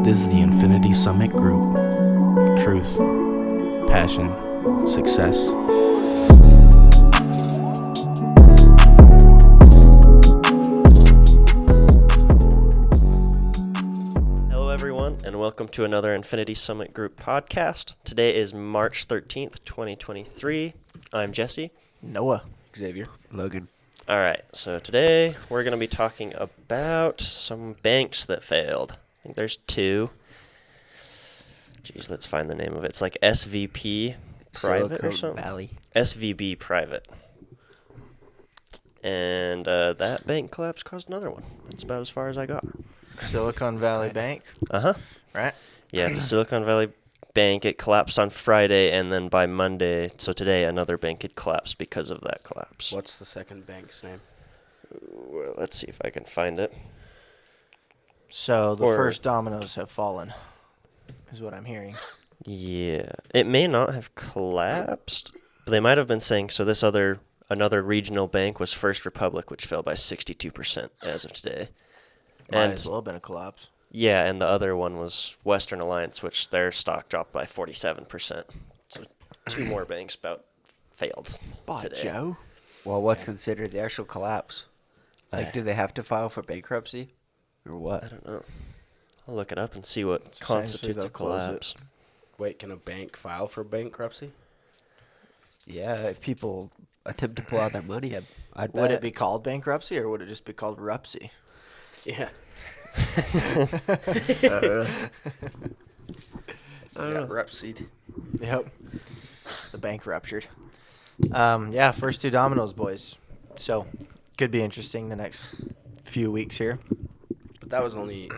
This is the Infinity Summit Group. Truth, passion, success. Hello, everyone, and welcome to another Infinity Summit Group podcast. Today is March 13th, 2023. I'm Jesse. Noah. Xavier. Logan. All right, so today we're going to be talking about some banks that failed. I think there's two. Jeez, let's find the name of it. It's like SVP Private Silicon or something. Valley. SVB Private. And that bank collapse caused another one. That's about as far as I got. Silicon Valley Bank, Uh-huh. right? Yeah, it's a Silicon Valley bank. It collapsed on Friday, and then by Monday, so today, another bank had collapsed because of that collapse. What's the second bank's name? Well, let's see if I can find it. So the Or- first dominoes have fallen, is what I'm hearing. Yeah, it may not have collapsed, but they might have been saying, so this another regional bank was First Republic, which fell by 62% as of today. Might And as well have been a collapse. yeah, and the other one was Western Alliance, which their stock dropped by 47%. So two more banks about failed today. Joe. Well, what's considered the actual collapse? I- Like, do they have to file for bankruptcy? Or I what? don't know. I'll look it up and see what Essentially, constitutes a they'll close it. collapse. Wait, can a bank file for bankruptcy? Yeah, if people attempt to pull out their money, I'd bet. Would it be called bankruptcy or would it just be called rupsy? Yeah. Yeah, rep seed. Yep. The bank ruptured. Yeah, first two dominoes, boys. So, could be interesting the next few weeks here. But that was only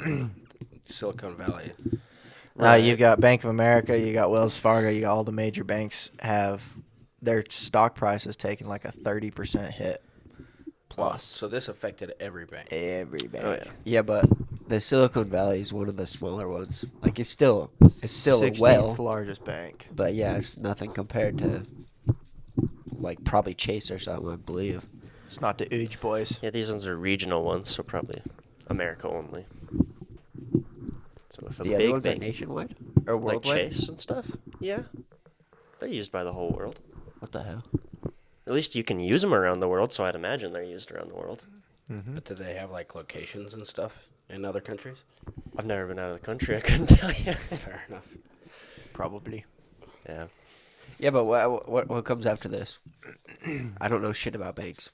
Silicon Valley. You've got Bank of America, you got Wells Fargo, you got all the major banks have their stock prices taken like a 30% hit plus. So this affected every bank. Every bank. Oh, yeah. Yeah, but the Silicon Valley is one of the smaller ones. Like, it's still a 16th largest bank. but yeah, it's nothing compared to, like, probably Chase or something, I believe. It's not the Age boys. Yeah, these ones are regional ones, so probably America only. So if a The other big ones are bank nationwide? Or like worldwide? Chase and stuff, yeah, they're used by the whole world. What the hell? At least you can use them around the world, so I'd imagine they're used around the world. Mm-hmm. But do they have like locations and stuff in other countries? I've never been out of the country, I couldn't tell you. Fair enough. Probably. Yeah. Yeah, but what comes after this? I don't know shit about banks.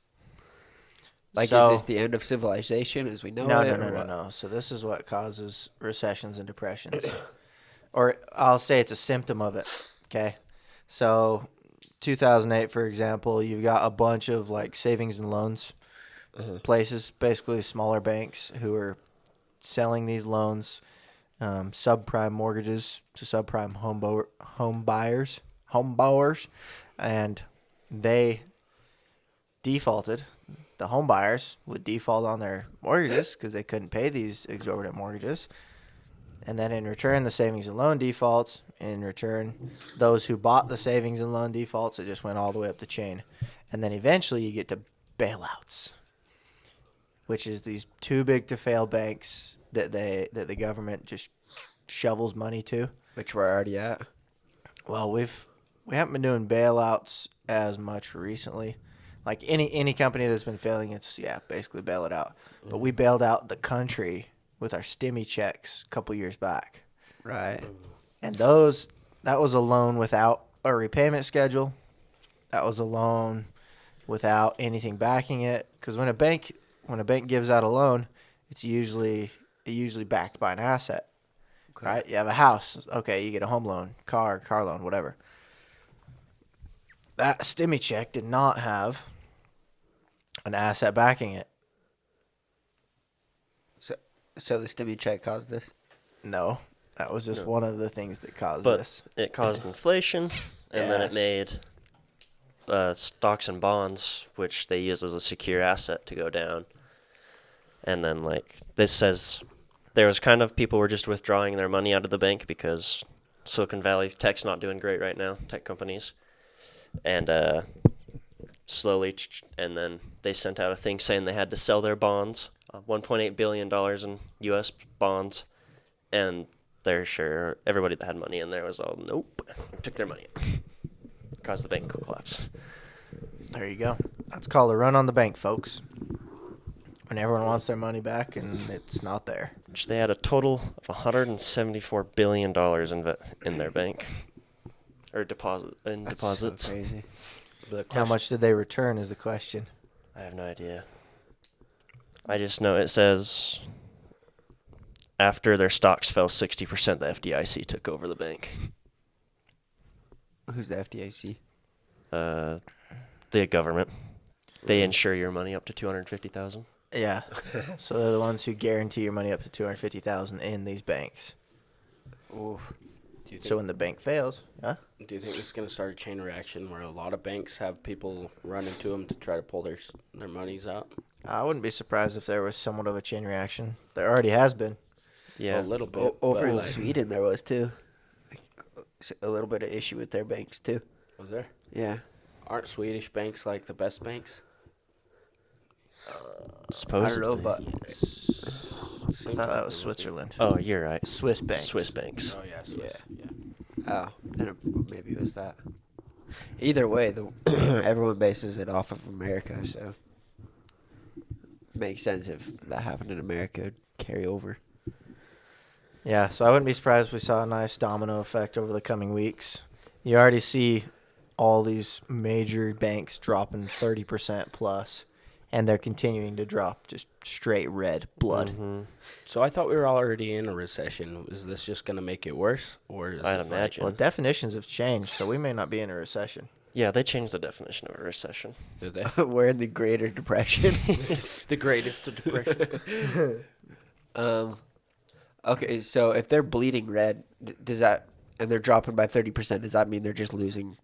Like, So- is this the end of civilization as we know No, it? no, or no, no, what? no. So this is what causes recessions and depressions. Or I'll say it's a symptom of it. Okay. So 2008, for example, you've got a bunch of like savings and loans places, basically smaller banks who are selling these loans, subprime mortgages to subprime home buyers, and they defaulted. The home buyers would default on their mortgages because they couldn't pay these exorbitant mortgages. And then in return, the savings and loan defaults. In return, those who bought the savings and loan defaults, it just went all the way up the chain. And then eventually you get to bailouts, which is these too big to fail banks that the government just shovels money to. Which we're already at. Well, we haven't been doing bailouts as much recently. Like any company that's been failing, it's basically bail it out. But we bailed out the country with our stimmy checks a couple years back. Right. And that was a loan without a repayment schedule. That was a loan without anything backing it. Because when a bank gives out a loan, it's usually backed by an asset, right? You have a house, okay, you get a home loan, car loan, whatever. That stimmy check did not have an asset backing it. So the stimmy check caused this? No, that was just No. one of the things that caused But this. it caused inflation, and then it Yes. made stocks and bonds, which they use as a secure asset, to go down. And then, like, this says there was kind of people were just withdrawing their money out of the bank because Silicon Valley tech's not doing great right now, tech companies. And slowly, and then they sent out a thing saying they had to sell their bonds, $1.8 billion in U.S. bonds, and they're sure everybody that had money in there was all nope, took their money, caused the bank to collapse. There you go. That's called a run on the bank, folks. When everyone wants their money back and it's not there. Which they had a total of $174 billion in their bank, or deposits. So crazy. How much did they return is the question. I have no idea. I just know it says after their stocks fell 60%, the FDIC took over the bank. Who's the FDIC? The government. They insure your money up to $250,000. Yeah. So they're the ones who guarantee your money up to $250,000 in these banks. Oof. So when the bank fails, Do you think this is going to start a chain reaction where a lot of banks have people run into them to try to pull their monies out? I wouldn't be surprised if there was somewhat of a chain reaction. There already has been. Yeah. A little bit. Over but, in like, Sweden, there was too. Like, a little bit of issue with their banks too. Was there? Yeah. Aren't Swedish banks like the best banks? Supposedly. I don't know, but I thought that was Switzerland. Oh, you're right. Swiss banks. Swiss banks. Oh, yeah. Swiss. Yeah. oh, then maybe it was that. Either way, everyone bases it off of America, so makes sense if that happened in America, it'd carry over. Yeah, so I wouldn't be surprised if we saw a nice domino effect over the coming weeks. You already see all these major banks dropping 30% plus, and they're continuing to drop just straight red blood. Mm-hmm. So I thought we were already in a recession. Is this just going to make it worse? Or is I'd it imagine. Well, definitions have changed, so we may not be in a recession. Yeah, they changed the definition of a recession. Did they? We're in the Greater Depression. The greatest of depression. Okay, so if they're bleeding red, does that, and they're dropping by 30%, does that mean they're just losing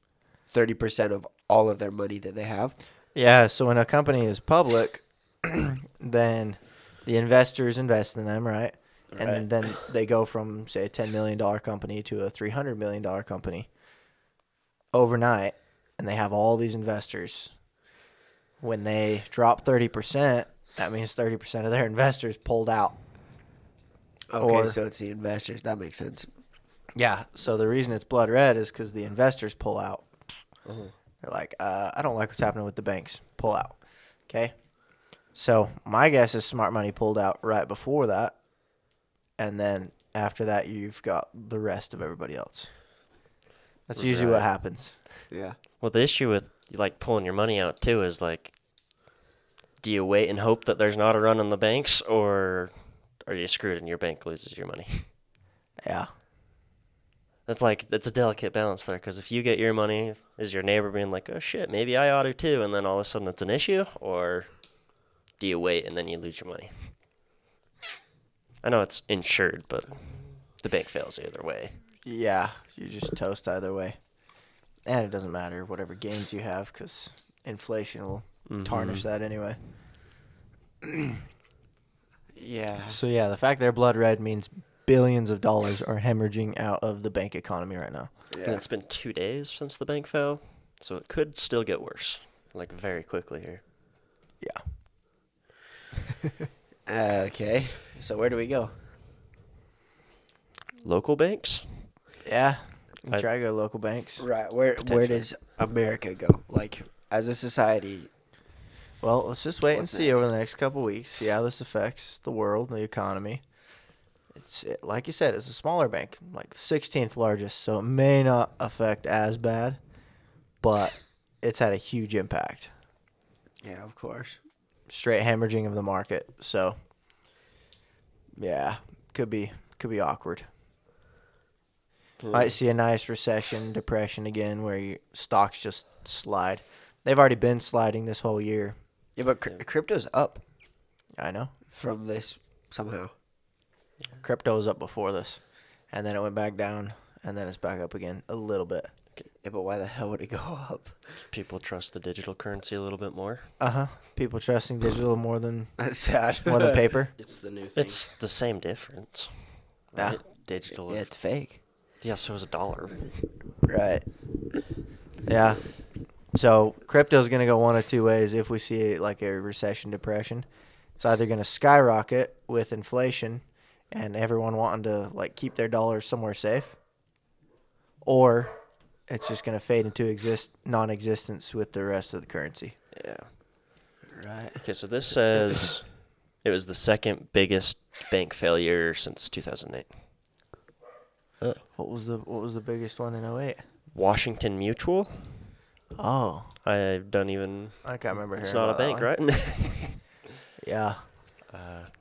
30% of all of their money that they have? Yeah, so when a company is public, then the investors invest in them, right? And Right. then they go from, say, a $10 million company to a $300 million company overnight, and they have all these investors. When they drop 30%, that means 30% of their investors pulled out. Okay, Or- so it's the investors. That makes sense. Yeah, so the reason it's blood red is because the investors pull out. They're like, I don't like what's happening with the banks. Pull out. Okay? So my guess is smart money pulled out right before that. And then after that, you've got the rest of everybody else. That's usually what Right. happens. Yeah. Well, the issue with like pulling your money out too is like, do you wait and hope that there's not a run on the banks, or are you screwed and your bank loses your money? Yeah. That's a delicate balance there, because if you get your money, is your neighbor being like, oh shit, maybe I ought to too, and then all of a sudden it's an issue, or do you wait and then you lose your money? I know it's insured, but the bank fails either way. Yeah, you just toast either way. And it doesn't matter whatever gains you have because inflation will tarnish that anyway. Yeah. So, yeah, the fact they're blood red means billions of dollars are hemorrhaging out of the bank economy right now. And it's been 2 days since the bank fell, so it could still get worse, like very quickly here. Yeah. Okay. So where do we go? Local banks? Yeah. You can I- try to go to local banks. Right. Where Potentially. does America go? Like, as a society. Well, let's just wait and What's see next? over the next couple weeks, see how this affects the world and the economy. Like you said, it's a smaller bank, like the 16th largest, so it may not affect as bad, but it's had a huge impact. Yeah, of course. Straight hemorrhaging of the market. So, yeah, could be awkward. Might see a nice recession, depression again, where stocks just slide. They've already been sliding this whole year. Yeah, but crypto's up I know. from this somehow. Crypto was up before this, and then it went back down, and then it's back up again a little bit. Yeah, but why the hell would it go up? People trust the digital currency a little bit more. People trusting digital more than That's sad. paper. It's the new thing. It's the same difference. Yeah. Right? Digital. Yeah, it's fake. Yeah, so is a dollar. Right. Yeah. So crypto's gonna go one of two ways. If we see like a recession, depression, it's either gonna skyrocket with inflation, and everyone wanting to like keep their dollars somewhere safe, or it's just going to fade into non-existence with the rest of the currency. Yeah. Right. Okay, so this says it was the second biggest bank failure since 2008. What was the biggest one in '08? Washington Mutual. Oh, I don't even. I can't remember. It's hearing not a about bank, that one. right? Yeah.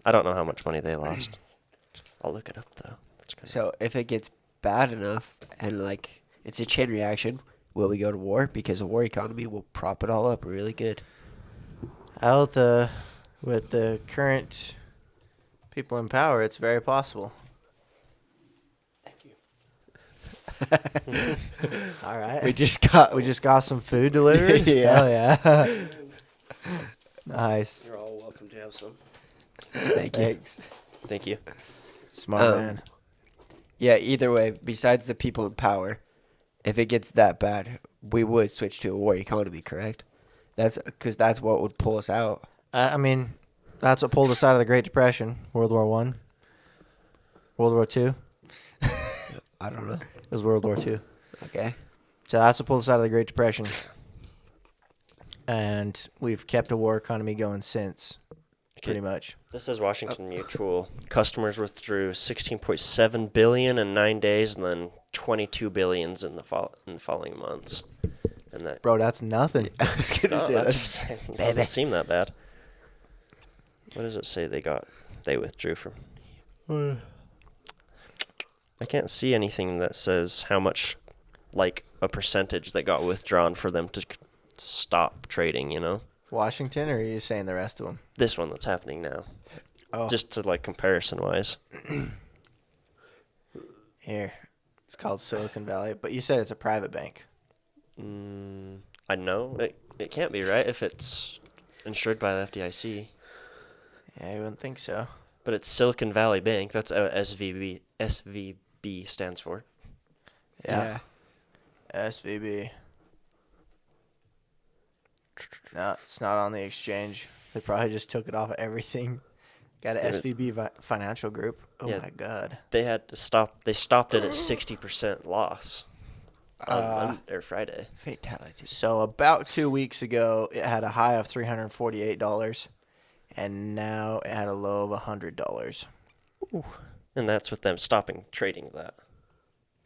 I don't know how much money they lost. I'll look it up though. That's good. So if it gets bad enough and like it's a chain reaction, will we go to war? Because a war economy will prop it all up really good. With the current people in power, it's very possible. Thank you. All right. We just got some food delivered. Yeah. Oh yeah. Nice. You're all welcome to have some. Thank you. Thanks. Thank you. Smart man. Yeah, either way, besides the people in power, if it gets that bad, we would switch to a war economy, correct? That's because that's what would pull us out. I mean, that's what pulled us out of the Great Depression, World War One, World War Two. I don't know. It was World War Two. Okay. So that's what pulled us out of the Great Depression. And we've kept a war economy going since, pretty much. This says Washington Mutual customers withdrew 16.7 billion in 9 days, and then 22 billions in the following months. And that Bro, that's nothing. I was gonna say that's that. it doesn't seem that bad. What does it say they withdrew from? I can't see anything that says how much, like a percentage that got withdrawn for them to stop trading, you know? Washington, or are you saying the rest of them? This one that's happening now. Oh. Just to like comparison wise. Here. It's called Silicon Valley, but you said it's a private bank. I know. It can't be, right? If it's insured by the FDIC. Yeah, I wouldn't think so. But it's Silicon Valley Bank. That's what SVB stands for. Yeah. SVB. No, it's not on the exchange. They probably just took it off of everything. Got an SVB financial group. Oh Yeah. my god. They had to stop. They stopped it at 60% loss on Friday. Fatality. So about 2 weeks ago, it had a high of $348, and now it had a low of $100. And that's with them stopping trading that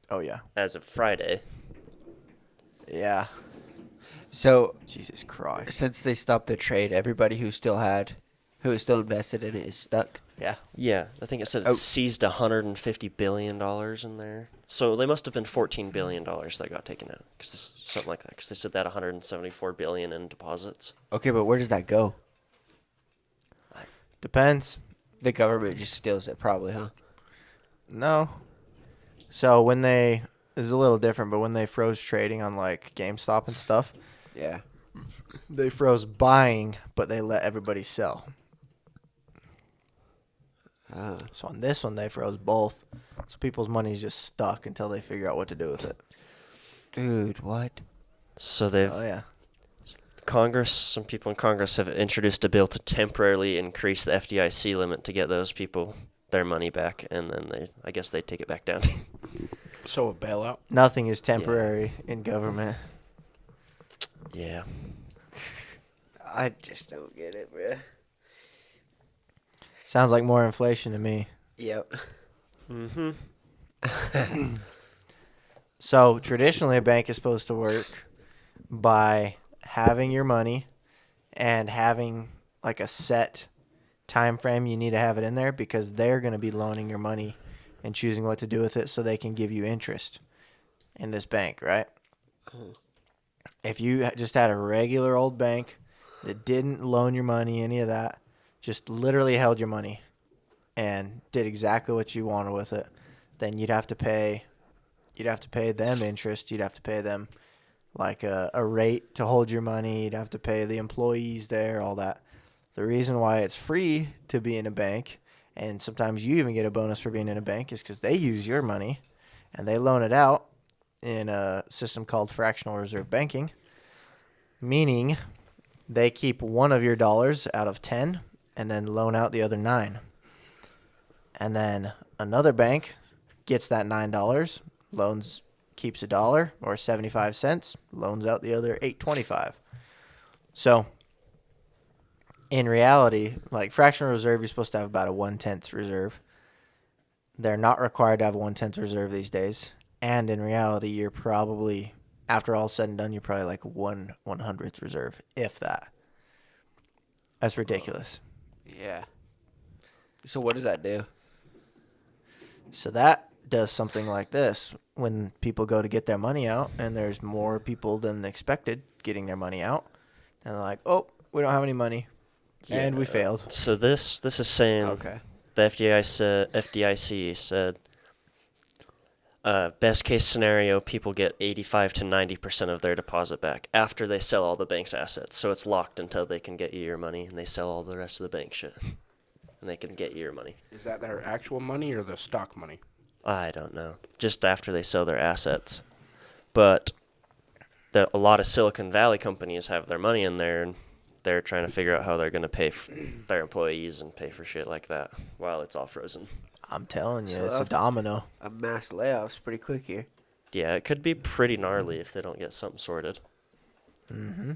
Oh yeah. as of Friday. Yeah. So Jesus Christ. since they stopped the trade, everybody who was still invested in it is stuck. Yeah. Yeah, I think it said it seized $150 billion in there. So they must have been $14 billion that got taken out, something like that. Because they said that $174 billion in deposits. Okay, but where does that go? Depends. The government just steals it, probably, huh? No. So this is a little different, but when they froze trading on like GameStop and stuff, Yeah. they froze buying, but they let everybody sell. So on this one, they froze both. So people's money's just stuck until they figure out what to do with it. Dude, what? So they've Oh yeah. some people in Congress have introduced a bill to temporarily increase the FDIC limit to get those people their money back, and then I guess they take it back down. So a bailout? Nothing is temporary in government. Yeah. I just don't get it, bruh. Sounds like more inflation to me. Yep. Mm-hmm. So traditionally, a bank is supposed to work by having your money and having like a set time frame you need to have it in there, because they're going to be loaning your money and choosing what to do with it so they can give you interest in this bank, right? If you just had a regular old bank that didn't loan your money, any of that, just literally held your money and did exactly what you wanted with it, then you'd have to pay them interest. You'd have to pay them like a rate to hold your money. You'd have to pay the employees there, all that. The reason why it's free to be in a bank, and sometimes you even get a bonus for being in a bank, is because they use your money and they loan it out in a system called fractional reserve banking, meaning they keep one of your dollars out of 10 and then loan out the other 9. And then another bank gets that $9, loans, keeps $1 or 75 cents, loans out the other 8.25. So in reality, like fractional reserve, you're supposed to have about a 1/10 reserve. They're not required to have a 1/10 reserve these days. And in reality, you're probably, after all said and done, you're probably like 1/100th reserve, if that. That's ridiculous. Yeah. So what does that do? So that does something like this. When people go to get their money out and there's more people than expected getting their money out, and they're like, oh, we don't have any money. And we failed. So this is saying Okay. the FDIC said best case scenario, people get 85 to 90% of their deposit back after they sell all the bank's assets. So it's locked until they can get you your money, and they sell all the rest of the bank shit, and they can get you your money. Is that their actual money or the stock money? I don't know. Just after they sell their assets. But a lot of Silicon Valley companies have their money in there, and they're trying to figure out how they're going to pay their employees and pay for shit like that while it's all frozen. I'm telling you, So it's a domino. A mass layoffs pretty quick here. Yeah, it could be pretty gnarly if they don't get something sorted. Mm-hmm.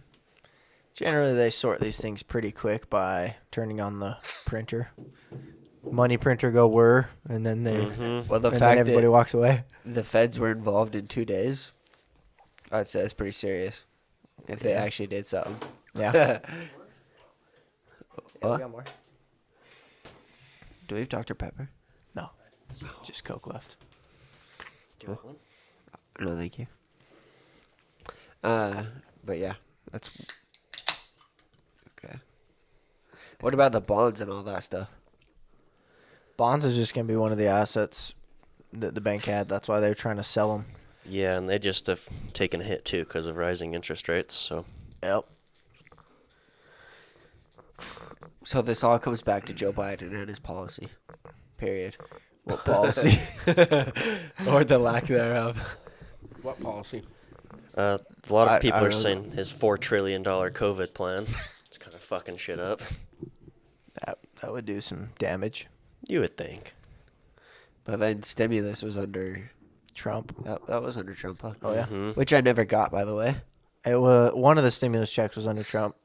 Generally, they sort these things pretty quick by turning on the printer. Money printer go whir, and then they, Well, the and then fact everybody that walks away. the feds were involved in 2 days, I'd say it's pretty serious. If they actually did something. Yeah. What? we got more. Do we have Dr. Pepper? No, just Coke left. Do you want one? No, thank you. But yeah, that's okay. What about the bonds and all that stuff? Bonds is just going to be one of the assets that the bank had. That's why they're trying to sell them. Yeah, and they just have taken a hit too because of rising interest rates. So Yep. So this all comes back to Joe Biden and his policy. Period. What policy? Or the lack thereof. What policy? a lot of people I are don't saying his $4 trillion COVID plan is kind of fucking shit up. that would do some damage. You would think. But then stimulus was under Trump. that was under Trump, huh? Oh yeah. Mhm. Which I never got, by the way. It was one of the stimulus checks was under Trump.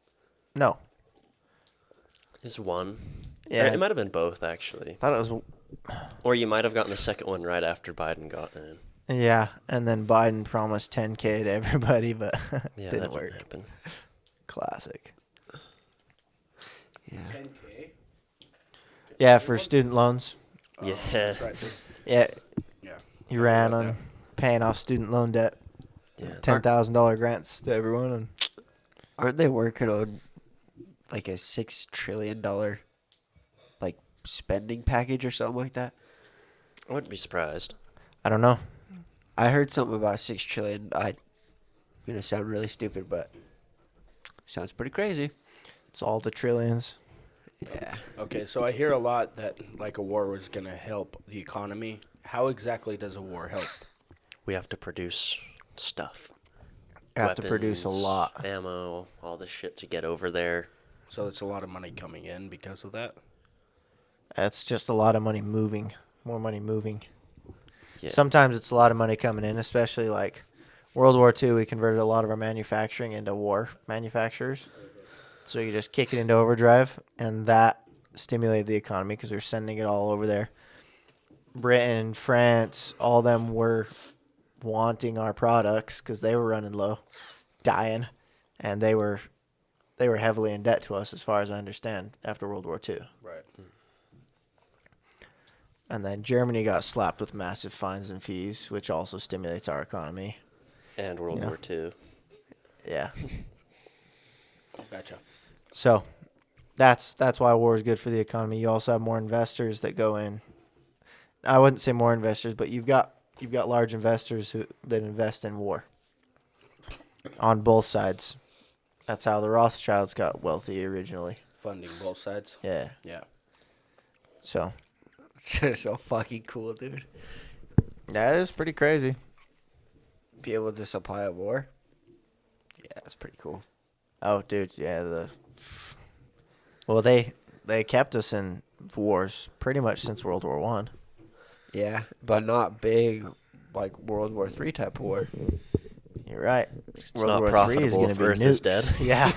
No. Is one. Yeah. Or it might have been both, actually. I thought it was. Or you might have gotten the second one right after Biden got in. Yeah, and then Biden promised 10K to everybody, but Yeah, didn't that work. didn't happen. Classic. Yeah. 10K. Yeah, for student loans. Yeah. That's right. Yeah, Yeah. he ran about on that. paying off student loan debt. Yeah. $10,000 grants to everyone. And Aren't they working on like a $6 trillion like spending package or something like that? I wouldn't be surprised. I don't know. I heard something about 6 trillion. I'm gonna sound really stupid, but sounds pretty crazy. It's all the trillions. Yeah. Okay, so I hear a lot that like a war was gonna help the economy. How exactly does a war help? We have to produce stuff. You have to produce a Weapons, lot. Ammo, all this shit to get over there. So it's a lot of money coming in because of that. That's just a lot of money moving. More money moving. Yeah. Sometimes it's a lot of money coming in, especially like World War II. We converted a lot of our manufacturing into war manufacturers. So you just kick it into overdrive, and that stimulated the economy because they're sending it all over there. Britain, France, all them were wanting our products because they were running low, dying, and they were heavily in debt to us, as far as I understand, after World War II. Right. And then Germany got slapped with massive fines and fees, which also stimulates our economy. And World Yeah. War II. Yeah. Gotcha. So that's why war is good for the economy. You also have more investors that go in. I wouldn't say more investors, but you've got large investors that invest in war on both sides. That's how the Rothschilds got wealthy originally. Funding both sides. Yeah. Yeah. So It's so fucking cool, dude. that is pretty crazy. Be able to supply a war. Yeah, that's pretty cool. Oh, dude, yeah. Well, they kept us in wars pretty much since World War One. Yeah, but not big like World War III type war. You're right. It's World not War III is profitable going to if be Earth nukes. is dead. Yeah.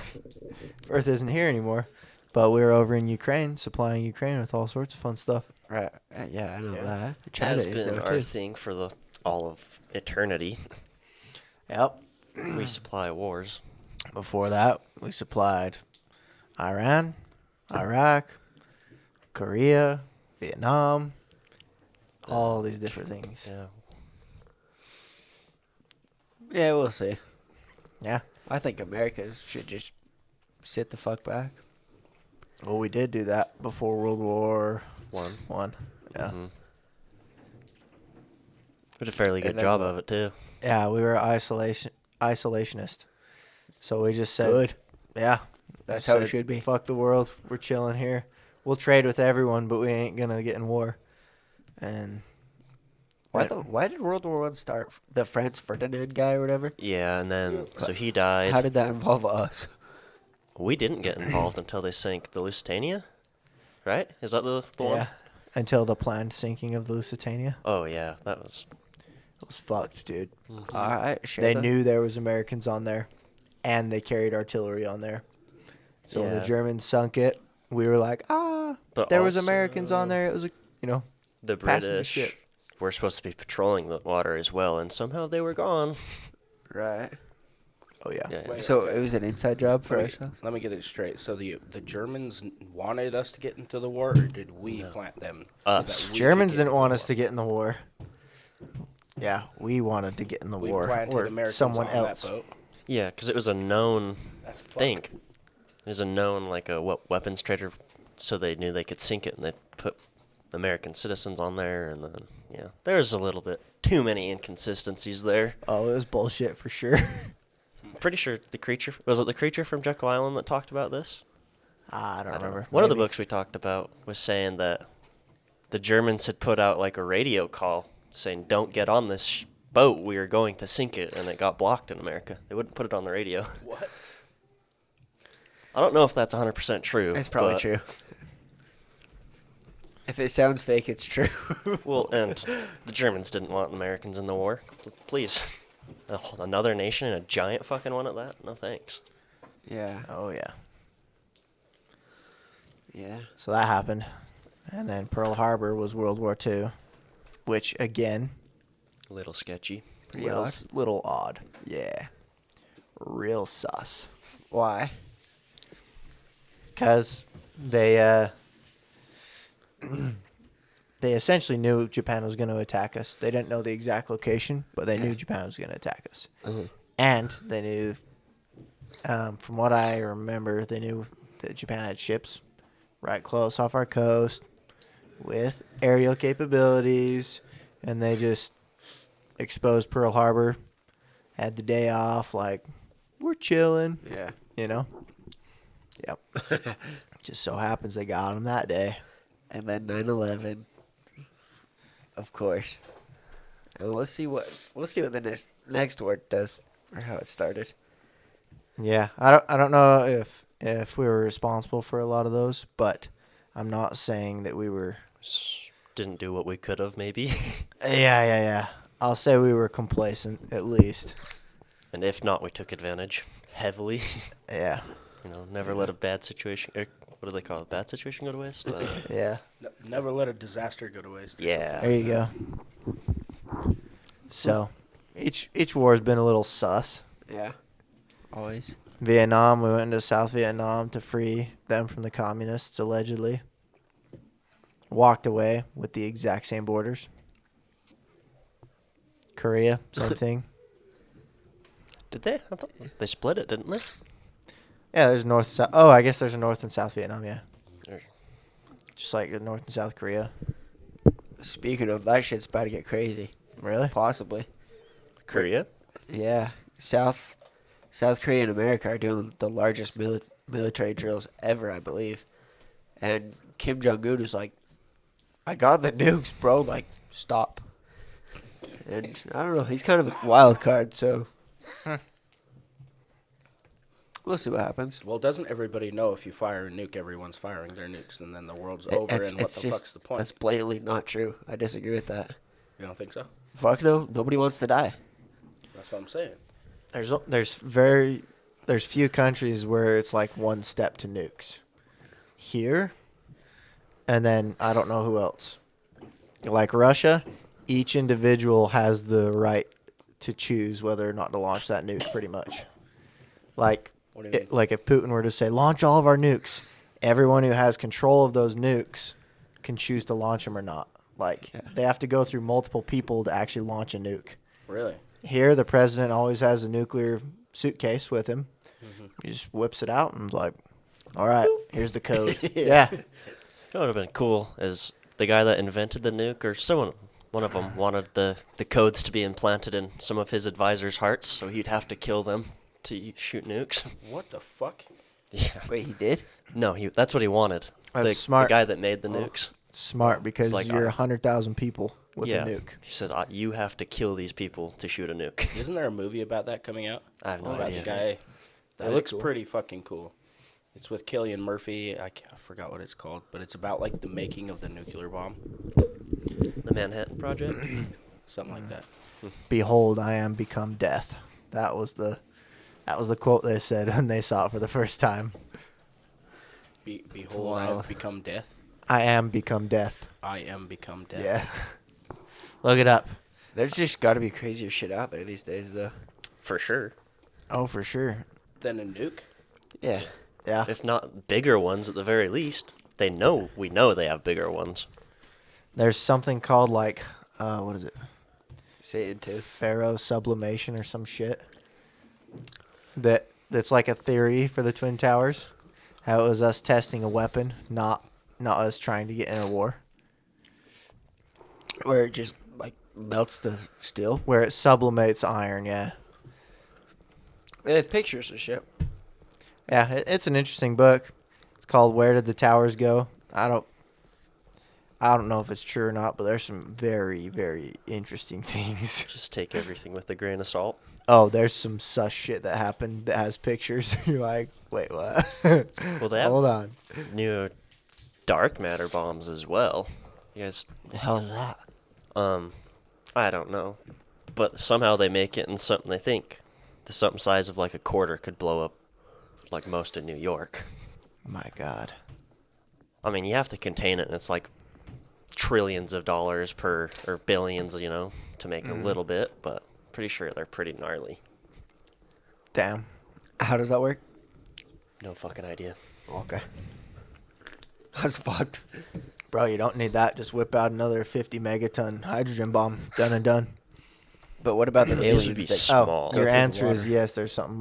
Earth isn't here anymore. But we were over in Ukraine, supplying Ukraine with all sorts of fun stuff. Right. Yeah, I know Yeah. that. It China has is been now our too. thing for all of eternity. Yep. We supply wars. Before that, we supplied Iran, Iraq, Korea, Vietnam, all these different things. Yeah. Yeah, we'll see. Yeah. I think America should just sit the fuck back. Well, we did do that before World War One. One. Yeah. Mhm. We did a fairly And good then job what? of it too. Yeah, we were isolationist. So we just said, Good. yeah, That's we how it said, should be. Fuck the world. We're chilling here. We'll trade with everyone, but we ain't gonna get in war. And Why did World War One start? The Franz Ferdinand guy or whatever. Yeah, and then so he died. How did that involve us? We didn't get involved until they sank the Lusitania, right? Is that the one? yeah, until the planned sinking of the Lusitania, Oh yeah, that was. it was fucked, dude. All right, sure. They knew there was Americans on there, and they carried artillery on there. So when the Yeah. Germans sunk it, we were like, But there was also, Americans on there. It was The passenger British ship. were supposed to be patrolling the water as well, and somehow they were gone. Right. oh yeah. Yeah. Wait. So Okay. it was an inside job for Let me, ourselves. let me get it straight. So the Germans wanted us to get into the war, or did we No. plant them? Us. that we Germans could get didn't into want the us to get in the war. Yeah, we wanted to get in the We war, planted or Americans someone on else. That boat. Yeah, because it was a known That's fucked. thing. It was a known weapons trader, so they knew they could sink it, and they put American citizens on there, and then there's a little bit too many inconsistencies there. Oh, it was bullshit for sure. Pretty sure the creature was it the creature from Jekyll Island that talked about this? I don't remember. know. One of the Maybe. books we talked about was saying that the Germans had put out like a radio call saying, "Don't get on this boat. We are going to sink it," and it got blocked in America. They wouldn't put it on the radio. What? I don't know if that's 100% true. It's probably but- true. If it sounds fake, it's true. Well, and the Germans didn't want Americans in the war. Please. Another nation and a giant fucking one at that? No thanks. Yeah. Oh yeah. Yeah. So that happened, and then Pearl Harbor was World War II, which again, A little sketchy. Pretty odd. little odd. Yeah. Real sus. Why? Because they they essentially knew Japan was going to attack us. They didn't know the exact location, but they knew Japan was going to attack us. And they knew, from what I remember, they knew that Japan had ships right close off our coast with aerial capabilities, and they just exposed Pearl Harbor, had the day off, like, we're chilling, Yeah. you know? Yep. Just so happens they got them that day. And then 9/11. Of course. And we'll see what the next war does, or how it started. Yeah, I don't know if we were responsible for a lot of those, but I'm not saying that we were. Didn't do what we could have, maybe. Yeah. I'll say we were complacent at least. And if not, we took advantage heavily. Yeah, Never let a bad situation, what do they call it? Bad situation go to waste? yeah. Never let a disaster go to waste. Yeah. There you go. So, each war has been a little sus. Yeah. Always. Vietnam, we went into South Vietnam to free them from the communists, allegedly. Walked away with the exact same borders. Korea, same thing. Did they? I thought they split it, didn't they? Yeah, there's North, South. Oh, I guess there's a North and South Vietnam, yeah. Or- Just like North and South Korea. Speaking of, that shit's about to get crazy. Really? Possibly. Korea? Yeah. South Korea and America are doing the largest military drills ever, I believe. And Kim Jong-un is like, I got the nukes, bro. Like, stop. And I don't know. He's kind of a wild card, so We'll see what happens. Well, doesn't everybody know if you fire a nuke, everyone's firing their nukes, and then the world's over, and what the fuck's the point? That's blatantly not true. I disagree with that. You don't think so? Fuck no. Nobody wants to die. That's what I'm saying. There's few countries where it's like one step to nukes. Here, and then I don't know who else. Like Russia, each individual has the right to choose whether or not to launch that nuke, pretty much. Like, What do you mean? like if Putin were to say, launch all of our nukes, everyone who has control of those nukes can choose to launch them or not. Like, they have to go through multiple people to actually launch a nuke. Really? Here, the president always has a nuclear suitcase with him. Mm-hmm. He just whips it out and is like, all right, here's the code. Yeah. You know what would have been cool is the guy that invented the nuke, or one of them wanted the codes to be implanted in some of his advisors' hearts, so he'd have to kill them to shoot nukes. What the fuck? Yeah. Wait, he did? No, that's what he wanted. That's The smart. guy that made the nukes. Smart, because like, you're 100,000 people with yeah. a nuke. He said, you have to kill these people to shoot a nuke. Isn't there a movie about that coming out? I have no About idea. the guy. That'd It looks be cool. pretty fucking cool. It's with Cillian Murphy. I forgot what it's called, but it's about like the making of the nuclear bomb, The Manhattan Project? something like that. Behold, I am become death. That was the quote they said when they saw it for the first time. Behold, I wild. have become death. I am become death. I am become death. Yeah. Look it up. There's just got to be crazier shit out there these days, though. For sure. Oh, for sure. Then a nuke. Yeah. Yeah. If not bigger ones at the very least. We know they have bigger ones. There's something called like, what is it? Satan, too. Pharaoh sublimation or some shit. That's like a theory for the Twin Towers. How it was us testing a weapon, not us trying to get in a war. Where it just, like, melts the steel. Where it sublimates iron, yeah. They have pictures and shit. Yeah, it's an interesting book. It's called Where Did the Towers Go? I don't know if it's true or not, but there's some very, very interesting things. Just take everything with a grain of salt. Oh, there's some sus shit that happened that has pictures. You're like, wait, what? Well, they have Hold on. new dark matter bombs as well. You guys, The hell is that? I don't know. But somehow they make it in something they think the something size of like a quarter could blow up like most of New York. My God. I mean, you have to contain it, and it's like trillions of dollars or billions, to make a little bit, but pretty sure they're pretty gnarly. Damn. How does that work? No fucking idea. Okay. That's fucked. Bro, you don't need that. Just whip out another 50 megaton hydrogen bomb. Done and done. But what about the These aliens? would be that- small. Oh, your Go through the answer is water. yes. There's something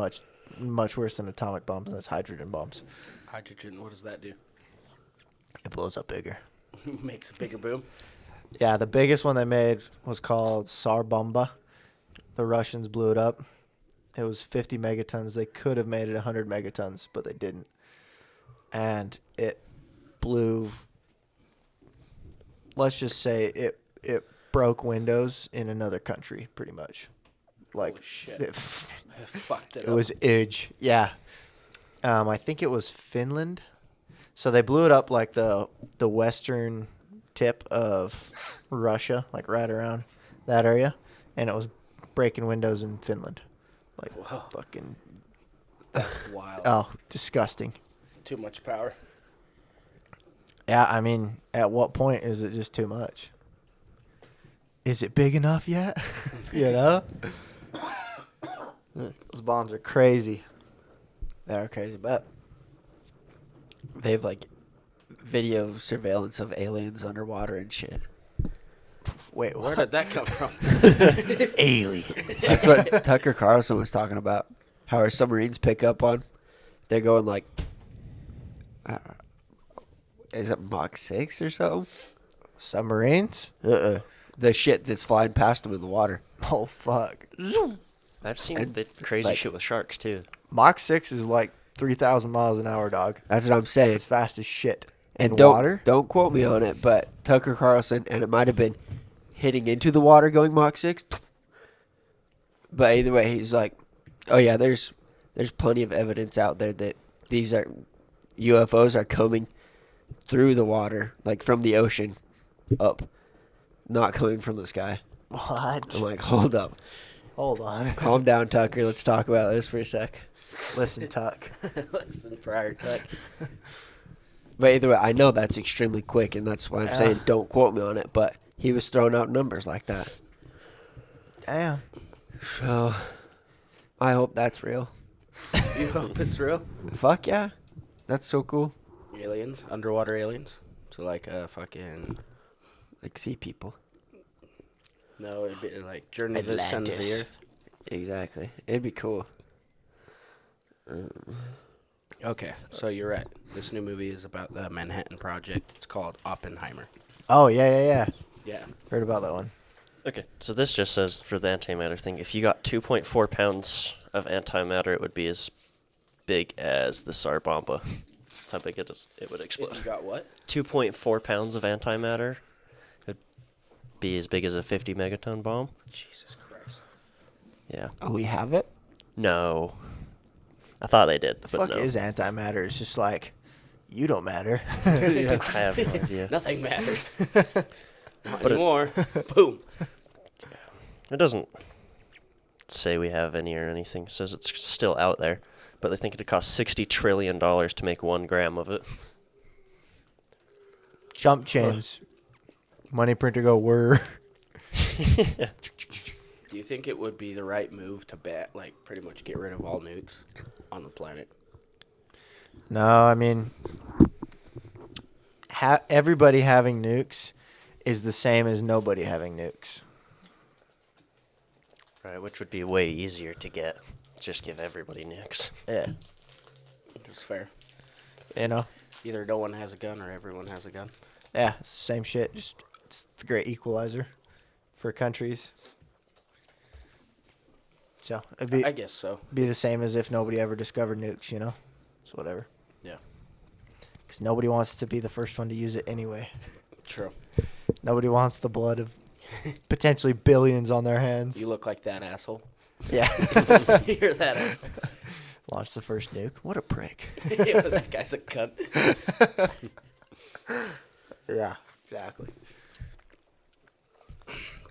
much worse than atomic bombs, and that's hydrogen bombs. Hydrogen. What does that do? It blows up bigger. Makes a bigger boom. Yeah, the biggest one they made was called Tsar Bomba. The Russians blew it up. It was 50 megatons. They could have made it 100 megatons, but they didn't. And it blew, let's just say it broke windows in another country, pretty much. Like, Holy shit. it, I fucked it it up. was huge. Yeah. I think it was Finland. So they blew it up like the western tip of Russia, like right around that area, and it was breaking windows in Finland. Like, Whoa. fucking, That's wild. oh, disgusting. Too much power. Yeah, I mean, at what point is it just too much? Is it big enough yet? You know? Those bombs are crazy. They are crazy, but they have like video surveillance of aliens underwater and shit. Wait, Where what? did that come from? Aliens. That's what Tucker Carlson was talking about. How our submarines pick up on. They're going like, is it Mach 6 or something? Submarines? The shit that's flying past them in the water. Oh, fuck. I've seen And, the crazy like- shit with sharks too. Mach 6 is like 3,000 miles an hour, dog. That's what I'm saying. It's fast as shit. And In don't, water? Don't quote me on it, but Tucker Carlson, and it might have been hitting into the water going Mach 6. But either way, he's like, oh yeah, there's there's plenty of evidence out there that these are UFOs are coming through the water, like from the ocean up, not coming from the sky. What? I'm like, hold up. Hold on. Calm down, Tucker. Let's talk about this for a sec. Listen, Tuck. Listen, Friar Tuck. But either way, I know that's extremely quick, and that's why I'm saying don't quote me on it, but he was throwing out numbers like that. Damn. So, I hope that's real. You hope it's real? Fuck yeah. That's so cool. Aliens? Underwater aliens? So like fucking... Like sea people. No, it'd be like Journey to the Center of the Atlantis. Earth. Exactly. It'd be cool. Okay, so you're right. This new movie is about the Manhattan Project. It's called Oppenheimer. Oh, yeah. Yeah. Heard about that one. Okay, so this just says for the antimatter thing, if you got 2.4 pounds of antimatter, it would be as big as the Tsar Bomba. That's how big it would explode. If you got what? 2.4 pounds of antimatter would be as big as a 50 megaton bomb. Jesus Christ. Yeah. Oh, we have it? No. I thought they did, The but fuck no. is antimatter? It's just like, you don't matter. I have no idea. Nothing matters. Not But anymore. Boom. It doesn't say we have any or anything. It says it's still out there, but they think it'd cost $60 trillion to make 1 gram of it. Jump chains. Money printer go whir. Do you think it would be the right move to like pretty much get rid of all nukes on the planet? No, I mean, everybody having nukes is the same as nobody having nukes. Right, which would be way easier to get. Just give everybody nukes. Yeah, It's fair. you know. Either no one has a gun or everyone has a gun. Yeah, it's the same shit. Just it's the great equalizer for countries. So it'd be I guess so. be the same as if nobody ever discovered nukes. You know, it's whatever. Yeah. Because nobody wants to be the first one to use it anyway. True. Nobody wants the blood of potentially billions on their hands. You look like that asshole. Yeah. You're that asshole. Launch the first nuke. What a prick. Yeah, that guy's a cunt. Yeah, exactly.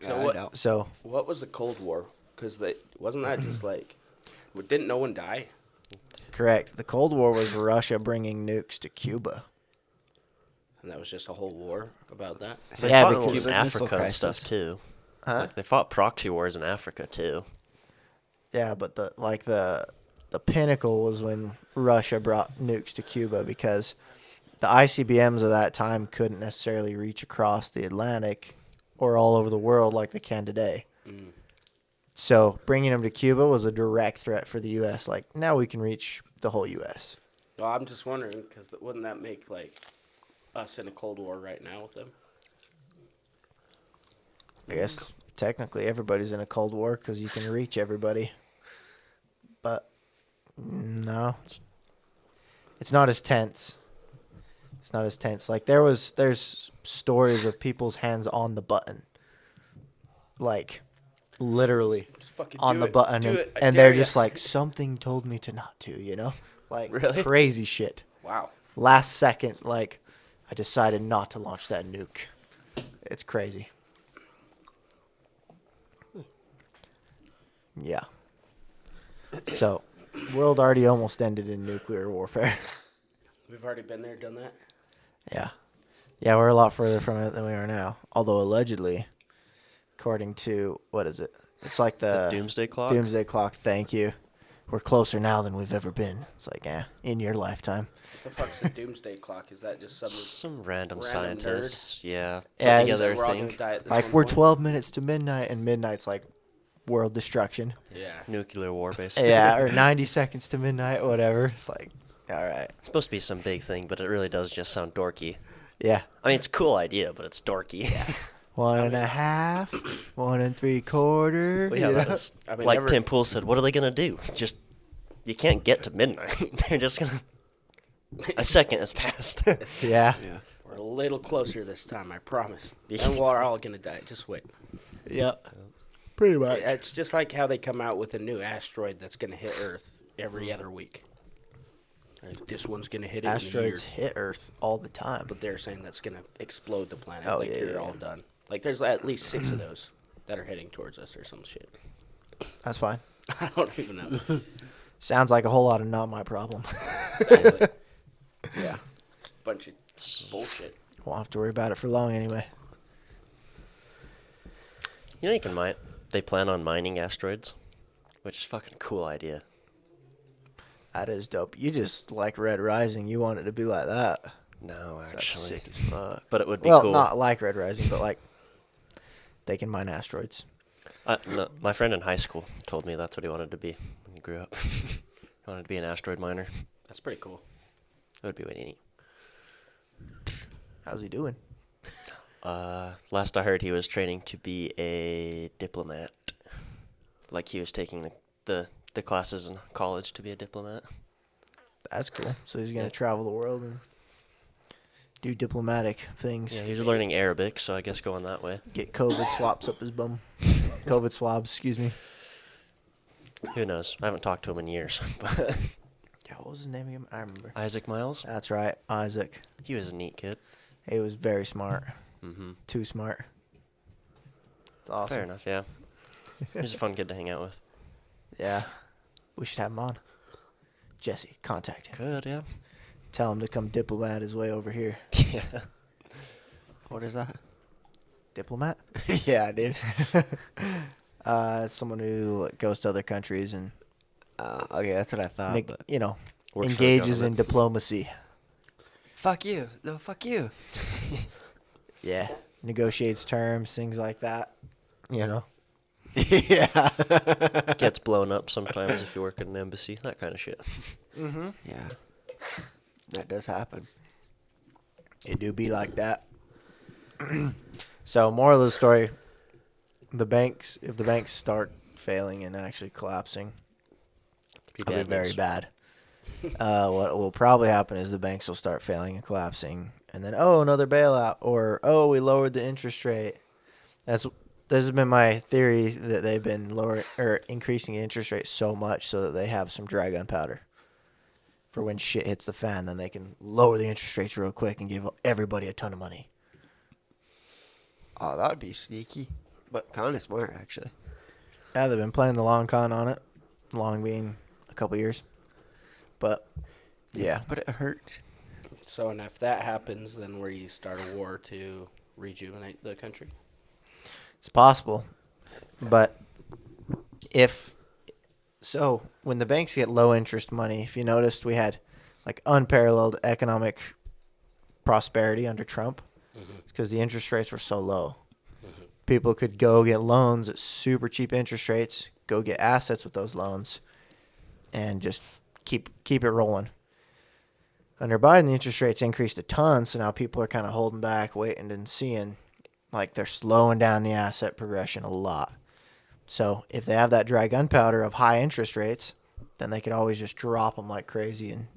So I what? know. So What was the Cold War? Because wasn't that just like, didn't no one die? correct. The Cold War was Russia bringing nukes to Cuba. And that was just a whole war about that. They Yeah, fought because in of the missile Africa and stuff crisis. too. Huh? Like, they fought proxy wars in Africa too. Yeah, but the pinnacle was when Russia brought nukes to Cuba because the ICBMs of that time couldn't necessarily reach across the Atlantic or all over the world like they can today. Mm. So bringing them to Cuba was a direct threat for the U.S. Like, now we can reach the whole U.S. Well, I'm just wondering, because wouldn't that make, like, us in a Cold War right now with them? I guess technically everybody's in a Cold War because you can reach everybody. But no, it's not as tense. It's not as tense. Like there's stories of people's hands on the button, like literally Just fucking on do the it. button, Do and, it. I and dare they're ya. just like, something told me to not to, you know, like Really? crazy shit. Wow. Last second, like I decided not to launch that nuke. It's crazy. Yeah. So, world already almost ended in nuclear warfare. We've already been there, done that. Yeah. Yeah, we're a lot further from it than we are now. Although allegedly, according to, what is it? It's like The the doomsday clock? Doomsday Clock, thank you. We're closer now than we've ever been. It's like, in your lifetime. What the fuck's the Doomsday Clock? Is that just some? Some random Random scientists, yeah, put Yeah, it's together a we're all gonna thing. die at this Like, one we're point? 12 minutes to midnight, and midnight's like world destruction. Yeah. Nuclear war, basically. Yeah, or 90 seconds to midnight, whatever. It's like, all right. It's supposed to be some big thing, but it really does just sound dorky. Yeah. I mean, it's a cool idea, but it's dorky. 1.5, 1 3/4. Well, yeah, you that know? was I mean, like never- Tim Pool said. What are they gonna do? Just you can't get to midnight. They're just gonna. A second has passed. Yeah. Yeah. We're a little closer this time, I promise. Yeah. And we're all gonna die. Just wait. Yep. Pretty much. It's just like how they come out with a new asteroid that's gonna hit Earth, every other week. Like, this one's gonna hit it Asteroids in a year, hit Earth all the time. but they're saying that's gonna explode the planet. Oh, like yeah, you're yeah, all yeah. done. Like there's at least 6 of those that are heading towards us or some shit. That's fine. I don't even know. Sounds like a whole lot of not my problem. Yeah, bunch of bullshit. Won't have to worry about it for long anyway. You know, you can mine. They plan on mining asteroids, which is fucking cool idea. That is dope. You just like Red Rising. You want it to be like that. No, That's actually, sick as fuck. but it would be Well, cool. not like Red Rising, but like they can mine asteroids. No, my friend in high school told me that's what he wanted to be when he grew up. He wanted to be an asteroid miner. That's pretty cool. It would be way neat. How's he doing? Last I heard, he was training to be a diplomat. Like he was taking the classes in college to be a diplomat. That's cool. So he's gonna Yeah. travel the world and do diplomatic things. Yeah, he was learning Arabic, so I guess going that way. Get COVID swaps up his bum. COVID swabs, excuse me. Who knows? I haven't talked to him in years. But Yeah, what was his name again? I remember. Isaac Miles, That's right, Isaac. he was a neat kid. He was very smart. Mm-hmm. Too smart. It's awesome. Fair enough, yeah. He's a fun kid to hang out with. Yeah. We should have him on. Jesse, contact him. Good, yeah. Tell him to come diplomat his way over here. Yeah. What is that? Diplomat? yeah, dude. Someone who like, goes to other countries and Okay, that's what I thought. But Works for the engages in government. diplomacy. fuck you. No, fuck you. Yeah. Negotiates terms, things like that. yeah. Gets blown up sometimes if you work at an embassy, that kind of shit. Mm-hmm. Yeah. That does happen. It do be like that. So, moral of the story: if the banks start failing and actually collapsing, it'll be very bad. What will probably happen is the banks will start failing and collapsing, and then another bailout, or we lowered the interest rate. This has been my theory, that they've been increasing the interest rate so much so that they have some dry gunpowder for when shit hits the fan. Then they can lower the interest rates real quick and give everybody a ton of money. Oh, that would be sneaky, but kind of smart actually. Yeah, they've been playing the long con on it, long being a couple years. But yeah, But it hurts. So, and if that happens, then where you start a war to rejuvenate the country? it's possible. But when the banks get low interest money, if you noticed, we had like unparalleled economic prosperity under Trump. It's because the interest rates were so low. People could go get loans at super cheap interest rates, go get assets with those loans, and just keep it rolling. Under Biden, the interest rates increased a ton, so now people are kind of holding back, waiting and seeing. Like, they're slowing down the asset progression a lot. So if they have that dry gunpowder of high interest rates, then they could always just drop them like crazy and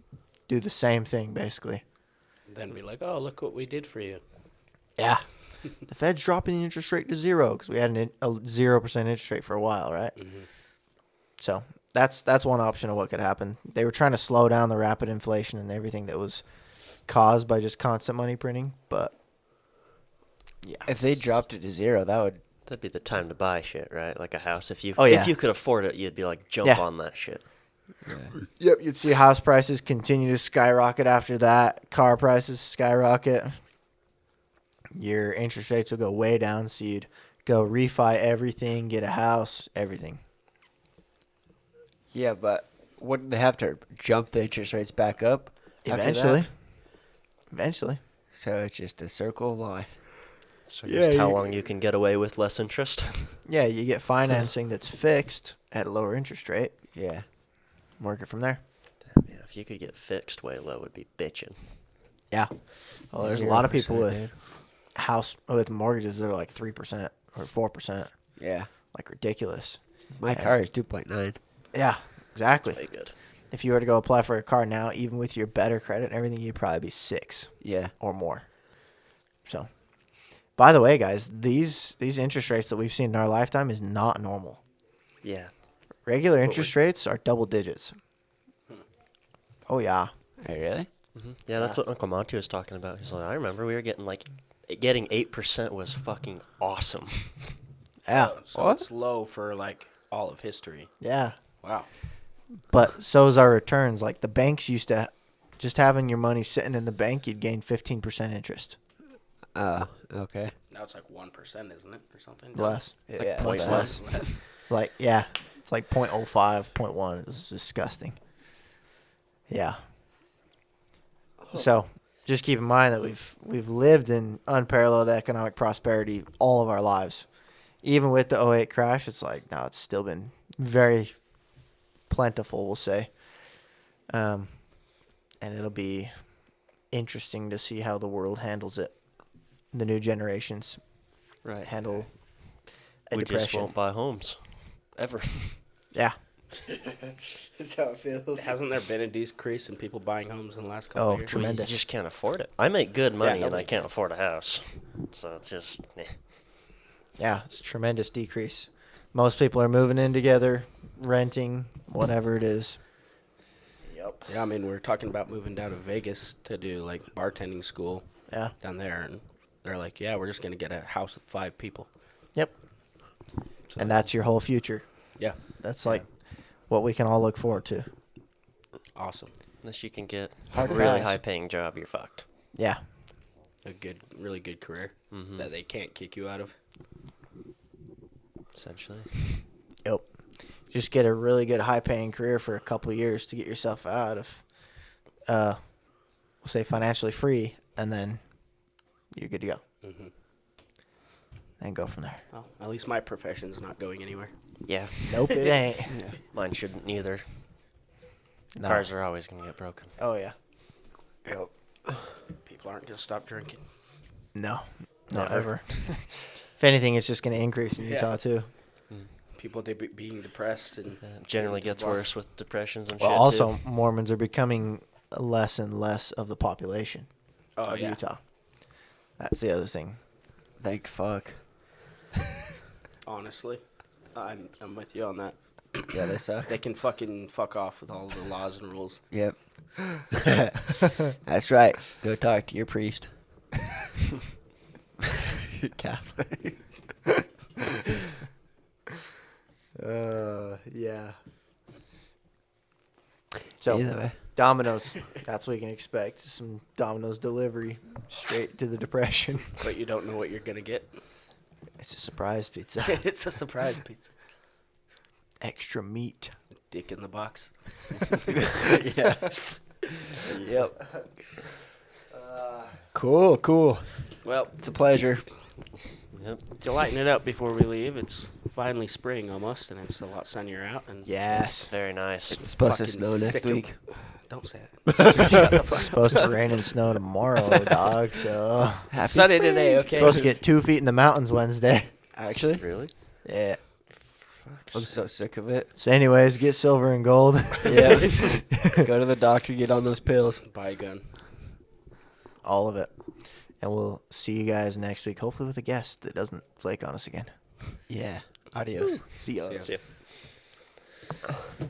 do the same thing, basically. Then be like, oh, look what we did for you. Yeah. The Fed's dropping the interest rate to zero because we had a 0% interest rate for a while, right? Mm-hmm. So that's one option of what could happen. They were trying to slow down the rapid inflation and everything that was caused by just constant money printing, but yeah. If they dropped it to zero, that would. That'd be the time to buy shit, right? Like a house. If you Oh, yeah. if you could afford it, you'd be like, jump Yeah. on that shit. Yep, you'd see house prices continue to skyrocket after that. Car prices skyrocket. Your interest rates will go way down, so you'd go refi everything, get a house, everything. Yeah, but wouldn't they have to jump the interest rates back up? after Eventually. that? Eventually. So it's just a circle of life. So Yeah, just how you- long you can get away with less interest. Yeah, you get financing that's fixed at a lower interest rate. Yeah. Work it from there. Yeah, if you could get fixed way low, would be bitching. Yeah. Well, there's a lot of people 0%, with with mortgages that are like 3% or 4%. Yeah. Like ridiculous. My Yeah. car is 2.9. Yeah, exactly. Way good. If you were to go apply for a car now, even with your better credit and everything, you'd probably be 6 Yeah. or more. So, by the way, guys, these interest rates that we've seen in our lifetime is not normal. Yeah. Regular interest rates are double digits. Oh yeah. Hey, really? Yeah, that's what Uncle Monty was talking about. He's like, I remember we were getting 8% was fucking awesome. Yeah. So What? it's low for like all of history. Yeah. Wow. But so is our returns. Like the banks used to, just having your money sitting in the bank, you'd gain 15% interest. Okay. Now it's like 1%, isn't it, or something? Less. Yeah. Points less. less. Like, yeah. It's like 0.05, 0.1. It was disgusting. Yeah. So just keep in mind that we've lived in unparalleled economic prosperity all of our lives. Even with the '08 crash, it's like, no, it's still been very plentiful, we'll say. And it'll be interesting to see how the world handles it. The new generations Right. handle a We depression. just won't buy homes. Ever. Yeah. That's how it feels. Hasn't there been a decrease in people buying homes in the last couple Oh, of years? tremendous. You just can't afford it. I make good money and I nobody can't can. afford a house. So it's just, Yeah, it's a tremendous decrease. Most people are moving in together, renting, whatever it is. Yep. Yeah, I mean, we're talking about moving down to Vegas to do like bartending school Yeah. down there, and they're like, yeah, we're just gonna get a house with 5 people. Yep. So And that's your whole future. yeah, That's like what we can all look forward to. awesome. unless you can get Hard a really pass. high paying job, you're fucked. Yeah. A good, really good career Mm-hmm. that they can't kick you out of. Essentially. Yep. Just get a really good high paying career for a couple of years to get yourself out of we'll say financially free, and then you're good to go. Mm-hmm. And go from there. Well, at least my profession's not going anywhere. Yeah. Nope, it ain't. Mine shouldn't either. No. Cars are always going to get broken. Oh yeah. Yep. People aren't gonna stop drinking. No. Not Never. ever. If anything, it's just going to increase in Yeah. Utah too. People being depressed and Generally gets worse with depressions and Well, shit. also too. Mormons are becoming less and less of the population of Utah. That's the other thing. Thank fuck. Honestly, I'm with you on that. Yeah, they suck. They can fuck off with all the laws and rules. Yep. That's right. Go talk to your priest. Catholic. Yeah. So Either way. Domino's, that's what you can expect. Some Domino's delivery straight to the depression. But you don't know what you're gonna get. It's a surprise pizza. It's a surprise pizza. Extra meat. Dick in the box. Yeah. Yep. Cool. Well, It's a pleasure. Yep. to lighten it up before we leave, it's finally spring almost, and it's a lot sunnier out. And Yes. Very nice. It's supposed to fucking snow next sick of- week. Don't say that. Shut the It's fuck supposed to rain and snow tomorrow, dog. So Happy Sunny spring. today, okay? supposed to get 2 feet in the mountains Wednesday. Actually, Really? Yeah. I'm so sick of it. So, anyways, get silver and gold. Yeah. Go to the doctor, get on those pills. Buy a gun. All of it. And we'll see you guys next week, hopefully with a guest that doesn't flake on us again. Yeah. Adios. See ya. See ya. See ya.